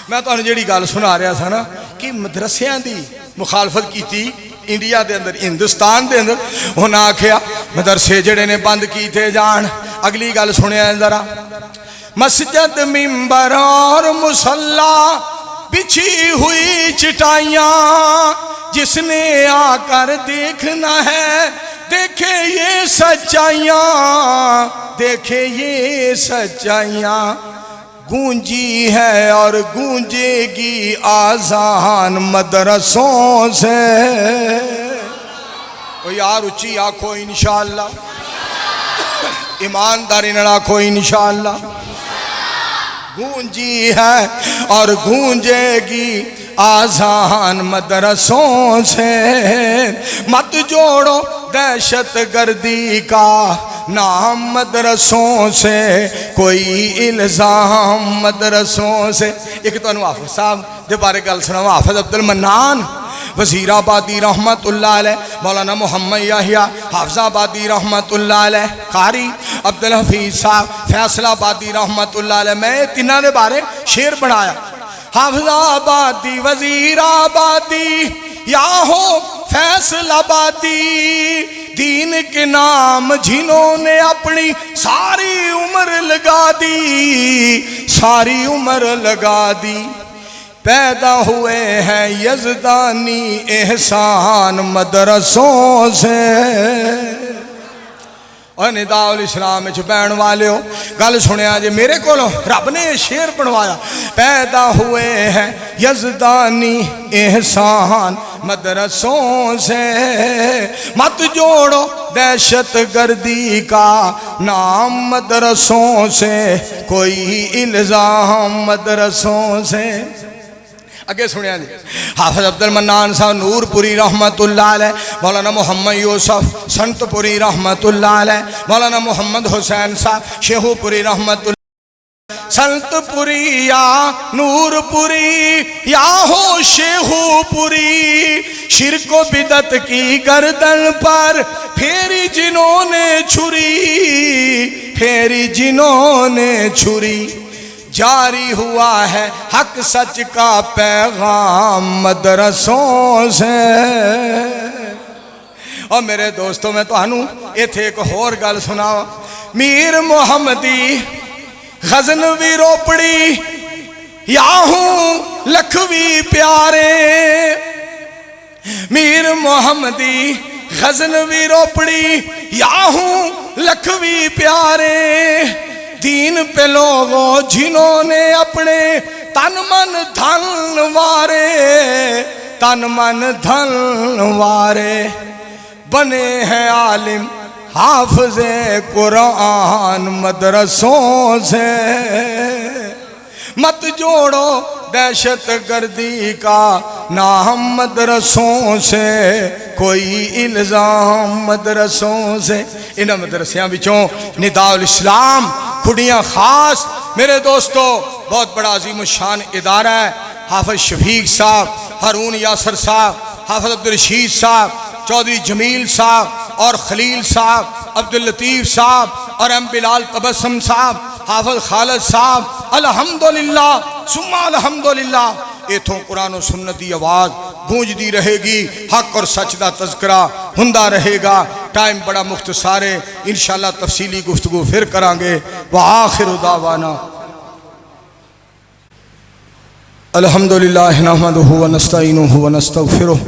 میں تو جیڑی گال سنا رہا تھا نا کہ مدرسیاں دی مخالفت کی تھی انڈیا دے اندر ہندوستان دے اندر ہونا آکھیا مدرسے جڑے نے بند کی تھے جان، اگلی گال سنے ہیں ذرا، مسجد ممبر اور مصلی بچھی ہوئی چٹائیاں جس نے آ کر دیکھنا ہے دیکھے یہ سچائیاں، دیکھے یہ سچائیاں، گونجی ہے اور گونجے گی آذان مدرسوں سے، تو یار اچھی آنکھو انشاءاللہ، ایمانداری نہ آنکھو انشاءاللہ، گونجی ہے اور گونجے گی آذان مدرسوں سے، مت جوڑو دہشت گردی کا نام مدرسوں سے، کوئی الزام مدرسوں سے۔ ایک تو حافظ صاحب دے بارے گل سنا، حافظ عبد المنان وزیر آبادی رحمت اللہ علیہ، مولانا محمد یحییٰ حافظ آبادی رحمت اللہ علیہ، قاری عبدالحفیظ صاحب فیصل آبادی رحمت اللہ علیہ، میں تینہ دے بارے شعر بنایا، حافظ آبادی وزیر آبادی یا ہو فیصل آبادی، دین کے نام جنہوں نے اپنی ساری عمر لگا دی، ساری عمر لگا دی، پیدا ہوئے ہیں یزدانی احسان مدرسوں سے۔ اور نداء الاسلام وچ بہن والے ہو گل سنیا جی میرے کو رب نے شعر بنوایا، پیدا ہوئے ہیں یزدانی احسان مدرسوں سے، مت جوڑو دہشت گردی کا نام مدرسوں سے، کوئی الزام مدرسوں سے۔ اگے سنیا جی حافظ عبد المنان صاحب نور پوری رحمت اللہ علیہ، مولانا محمد یوسف سنت پوری رحمت اللہ علیہ، مولانا محمد حسین صاحب شیخو پوری رحمت اللہ، سنت پوری یا نور پوری یا ہو شیخو پوری، شرک و بدعت کی گردن پر پھیری جنہوں نے چھری، پھیری جنہوں نے چھری، جاری ہوا ہے حق سچ کا پیغام مدرسوں سے۔ اور میرے دوستوں میں تو ہنوں ایتھے ایک اور گل سناوا، میر محمدی غزنوی روپڑی یا ہوں لکھوی پیارے، میر محمدی غزنوی روپڑی یا ہوں لکھوی پیارے، دین پہ لوگوں جنہوں نے اپنے تن من دھن وارے، تن من دھن وارے، بنے ہیں عالم حافظ قرآن مدرسوں سے، مت جوڑو دہشت گردی کا نام مدرسوں سے، کوئی الزام مدرسوں سے۔ انہاں مدرسیاں بچوں نداء الاسلام کھڑیاں خاص میرے دوستو بہت بڑا عظیم الشان ادارہ ہے، حافظ شفیق صاحب، ہارون یاسر صاحب، حافظ عبدالرشید صاحب، چودھری جمیل صاحب اور خلیل صاحب عبداللطیف صاحب اور ایم بلال تبسم صاحب، حافظ خالد صاحب، الحمدللہ ثم الحمدللہ ایتھوں قرآن و سنت دی آواز گونجدی رہے گی، حق اور سچ دا تذکرہ ہندا رہے گا۔ ٹائم بڑا مختصر ہے، انشاءاللہ تفصیلی گفتگو پھر کریں گے۔ وآخر دعوانا الحمدللہ نحمدہ ونستعینہ ونستغفرہ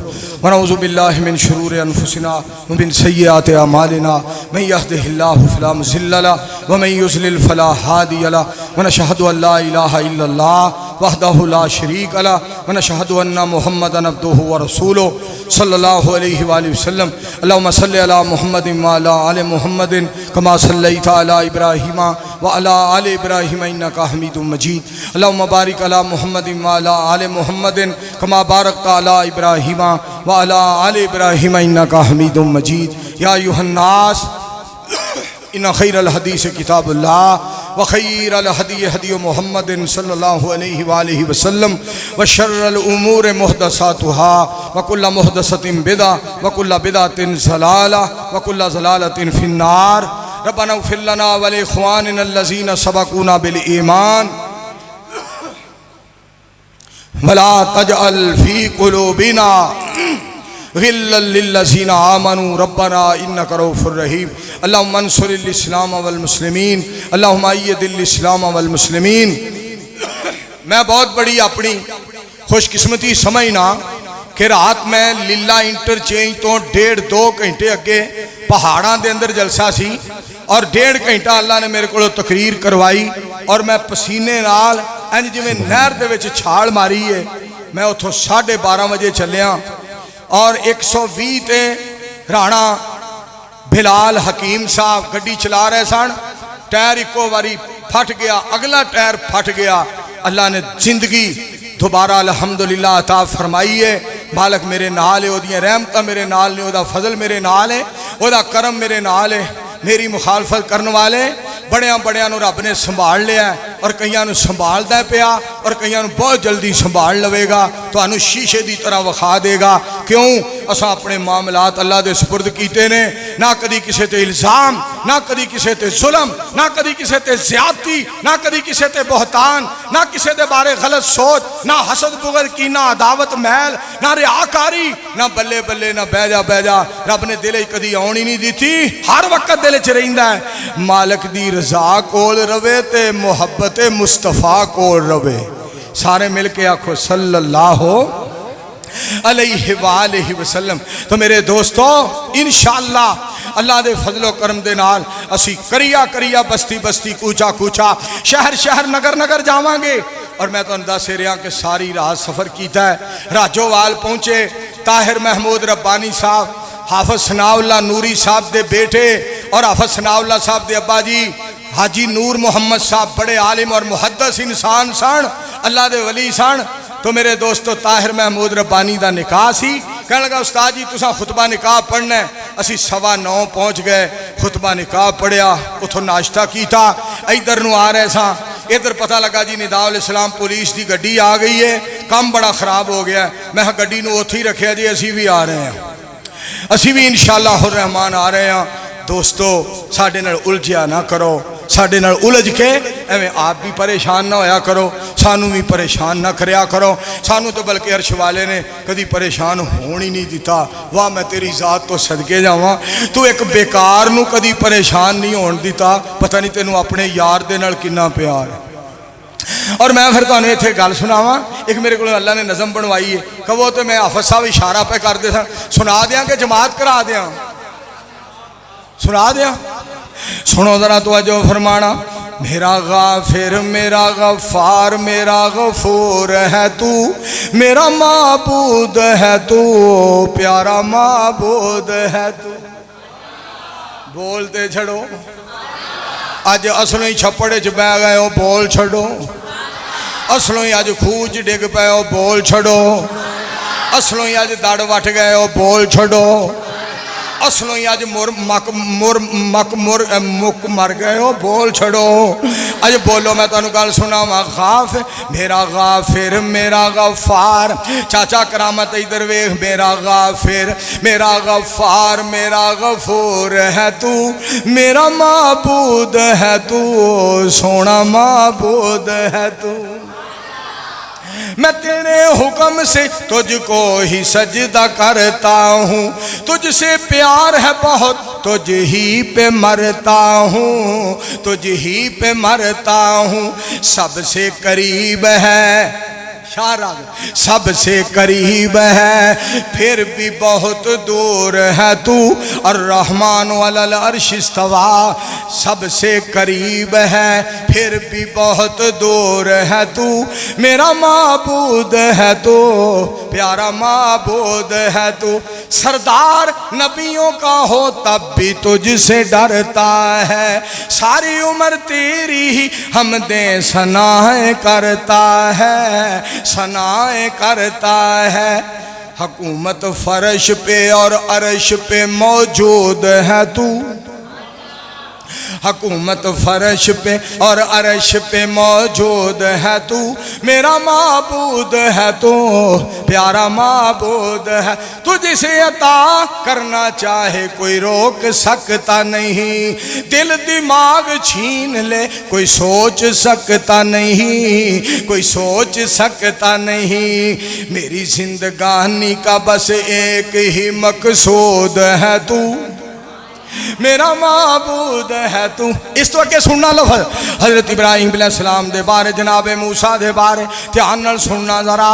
ونعوذ باللہ من شرور انفسنا ومن سیئات اعمالنا من یہدہ اللہ فلا مضل لہ ومن یضلل فلا ہادی لہ ونشہد ان لا الہ الا اللہ وحدہ لا شریک لہ ونشہد ان محمدا عبدہ ورسولہ صلی اللہ علیہ وآلہ وسلم۔ اللہم صلی علی محمد وعلی آل محمد کما صلیت علی ابراہیم وعلی آل ابراہیم انکا حمید مجید۔ اللہم بارک علی محمد وعلی آل محمد کما بارکت علی ابراہیم وعلی آل ابراہیم انکا حمید مجید۔ یا ایھا الناس ان خیر الحدیث کتاب اللہ وخیر الہدی ہدی محمد صلی اللہ علیہ وآلہ وسلم وشر الامور محدثاتها وکل محدثۃ بدعہ وکل بدعۃ ضلالہ وکل ضلالۃ فی النار۔ ربنا اغفر لنا ولاخواننا الذین سبقونا بالایمان ولا تجعل فی قلوبنا غلا للذین آمنوا ربنا انک رؤوف رحیم۔ اللہم انصر الاسلام والمسلمین، اللہم اید الاسلام والمسلمین۔ میں بہت بڑی اپنی خوش قسمتی سمجھنا کہ رات میں لیلا انٹرچینج تو 1.5-2 گھنٹے اگے پہاڑاں دے اندر جلسہ سی اور 1.5 گھنٹہ اللہ نے میرے کو تقریر کروائی اور میں پسینے نال انج جویں نہر دے وچ چھال ماری ہے۔ میں اتھوں 12:30 بجے چلیا اور 120 تے رانا بلال حکیم صاحب گڈی چلا رہے سن، ٹائر ایکو واری پھٹ گیا، اگلا ٹائر پھٹ گیا۔ اللہ نے زندگی دوبارہ الحمدللہ عطا فرمائی ہے۔ مالک میرے نال ہے، اودیاں رحمتاں میرے نال نے، اودا فضل میرے نال ہے، اودا کرم میرے نال ہے۔ میری مخالفت کرنے والے بڑیاں نو رب نے سنبھال لیا ہے اور کئیاں نو سنبھالدا پیا اور کئیاں نو بہت جلدی سنبھال لوے گا، تو انو شیشے دی طرح وکھا دے گا۔ کیوں؟ اساں اپنے معاملات اللہ دے سپرد کیتے نے، نہ کدی کسے تے الزام، نہ کدی کسے تے ظلم، نہ کدی کسے تے زیادتی، نہ کدی کسے تے بہتان، نہ کسے دے بارے غلط سوچ، نہ حسد بغض کینہ عداوت میل، نہ ریاکاری، نہ بلے بلے، نہ بہ جا۔ رب نے دل کدی آنی نہیں دیتی، ہر وقت دل چ رہندا ہے مالک دی رضا کول روے تے محبت مصطفیٰ کول روے۔ سارے مل کے آکھو صلی اللہ علیہ وآلہ وسلم۔ تو میرے دوستو انشاءاللہ اللہ دے فضل و کرم دے نال اسی کریا بستی بستی کوچا کوچا شہر نگر جاواں گے۔ اور میں تو اندازہ سے رہا کہ ساری رات سفر کیتا ہے۔ راجووال پہنچے، طاہر محمود ربانی صاحب، حافظ ثناء اللہ نوری صاحب دے بیٹے اور حافظ ثناء اللہ صاحب دے ابا جی حاجی نور محمد صاحب بڑے عالم اور محدث انسان سن، اللہ دے ولی سن۔ تو میرے دوستو طاہر محمود ربانی دا نکاح سی، کہنے لگا استاد جی تساں خطبہ نکاح پڑھنا ہے۔ اسی 9:15 پہنچ گئے، خطبہ نکاح پڑھیا، اتھوں ناشتہ کیتا، ادھر نو آ رہے ساں، ادھر پتہ لگا جی نداء الاسلام پولیس دی گڈی آ گئی ہے، کام بڑا خراب ہو گیا ہے۔ میں گڈی نو اوتھے ہی رکھیا جی اسی بھی آ رہے ہیں، اسی بھی انشاءاللہ الرحمن آ رہے ہیں۔ دوستو ساڈے نال الجھیا نہ کرو، ساڈے نال الجھ کے ایویں آپ بھی پریشان نہ ہویا کرو، سانو بھی پریشان نہ کریا کرو۔ سانو تو بلکہ عرش والے نے کدی پریشان ہون ہی نہیں دیتا۔ واہ میں تیری ذات تو صدقے جاواں، تو ایک بیکار نو کدی پریشان نہیں ہون دیتا۔ پتہ نہیں تینوں اپنے یار دے نال کنا پیار ہے۔ اور میں پھر تانوں ایتھے گل سناواں، ایک میرے کو اللہ نے نظم بنوائی ہے، کہو تو میں حافظ صاحب اشارہ پہ کر دے سنا دیاں کہ جماعت کرا دیاں؟ سنا دیاں؟ سنو ذرا توجہ فرمانا۔ میرا غافر میرا غفار میرا غفور ہے تو، میرا معبود ہے تو، پیارا معبود ہے تو۔ بولتے چھڑو، اج اصلوں ہی چھپڑے چ بہ گئے ہو، بول چھڑو۔ اصلوں ہی اج خوج ڈگ پے ہو، بول چھڑو۔ اصلوں ہی اج دڑ وٹ گئے ہو، بول چھڑو۔ اصلوں ہی اج مک مر گئے ہو، بول چھڑو اج بولو میں تانوں گل سناواں غافر میرا غافر میرا غفار چاچا کرامت ادھر ویکھ میرا غافر میرا غفار میرا غفور ہے تو میرا معبود ہے تو سونا معبود ہے تو میں تیرے حکم سے تجھ کو ہی سجدہ کرتا ہوں تجھ سے پیار ہے بہت تجھ ہی پہ مرتا ہوں تجھ ہی پہ مرتا ہوں سب سے قریب ہے سب سے قریب ہے پھر بھی بہت دور ہے تو الرحمن علی العرش استویٰ سب سے قریب ہے پھر بھی بہت دور ہے تو میرا معبود ہے تو پیارا معبود ہے تو سردار نبیوں کا ہو تب بھی تجھ سے ڈرتا ہے ساری عمر تیری ہی حمدیں ثنائیں کرتا ہے ثنائیں کرتا ہے حکومت فرش پہ اور عرش پہ موجود ہے تو حکومت فرش پہ اور عرش پہ موجود ہے تو میرا معبود ہے تو پیارا معبود ہے تو جسے عطا کرنا چاہے کوئی روک سکتا نہیں دل دماغ چھین لے کوئی سوچ سکتا نہیں کوئی سوچ سکتا نہیں میری زندگانی کا بس ایک ہی مقصود ہے تو میرا معبود ہے تو اس تو اگے سننا لفظ حضرت ابراہیم علیہ السلام دے بارے جناب موسیٰ دے بارے دھیان نال سننا ذرا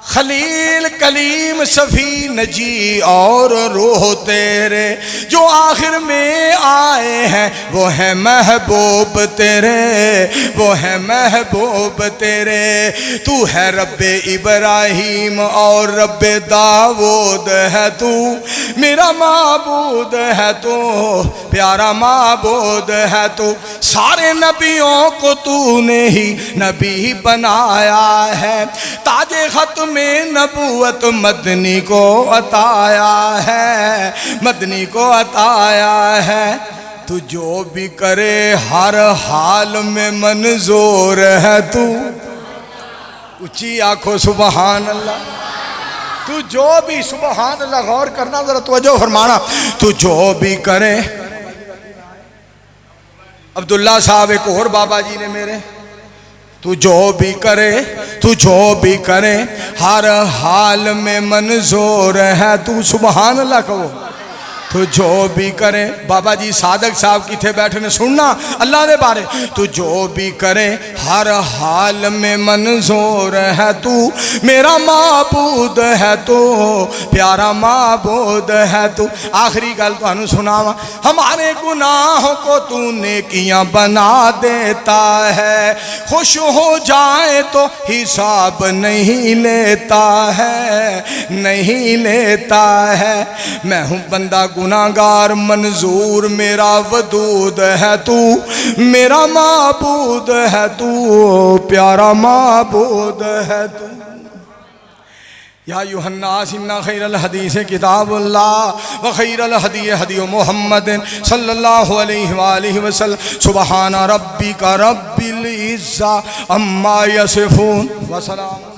خلیل کلیم صفی نجی اور روح تیرے جو آخر میں آئے ہیں وہ ہیں محبوب تیرے وہ ہیں محبوب تیرے تو ہے رب ابراہیم اور رب داؤد ہے تو میرا معبود ہے تو پیارا معبود ہے تو سارے نبیوں کو تو نے ہی نبی بنایا ہے تاج ختم میں نبوت مدنی کو عطایا ہے مدنی کو عطایا ہے تو جو بھی کرے ہر حال میں منظور ہے تو اچھی آنکھوں سبحان اللہ تو جو بھی سبحان اللہ غور کرنا ذرا توجہ فرمانا تو جو بھی کرے عبداللہ صاحب ایک اور بابا جی نے میرے تو جو بھی کرے ہر حال میں منظور ہے تو سبحان اللہ کہو تو جو بھی کرے بابا جی صادق صاحب کی تھے بیٹھے نے سننا اللہ دے بارے تو جو بھی کرے ہر حال میں منظور ہے تو میرا معبود ہے تو پیارا معبود ہے تو آخری گل تو انہوں سناوا ہمارے گناہوں کو تو نیکیاں بنا دیتا ہے خوش ہو جائے تو حساب نہیں لیتا ہے نہیں لیتا ہے میں ہوں بندہ گناہگار منظور میرا ودود ہے تو میرا معبود ہے تو پیارا معبود ہے تو یا ایھا الناس ان خیر الحدیث کتاب اللہ وخیر الہدی ہدی محمد صلی اللہ علیہ وآلہ وسلم سبحان ربک رب العزہ عما یصفون وسلام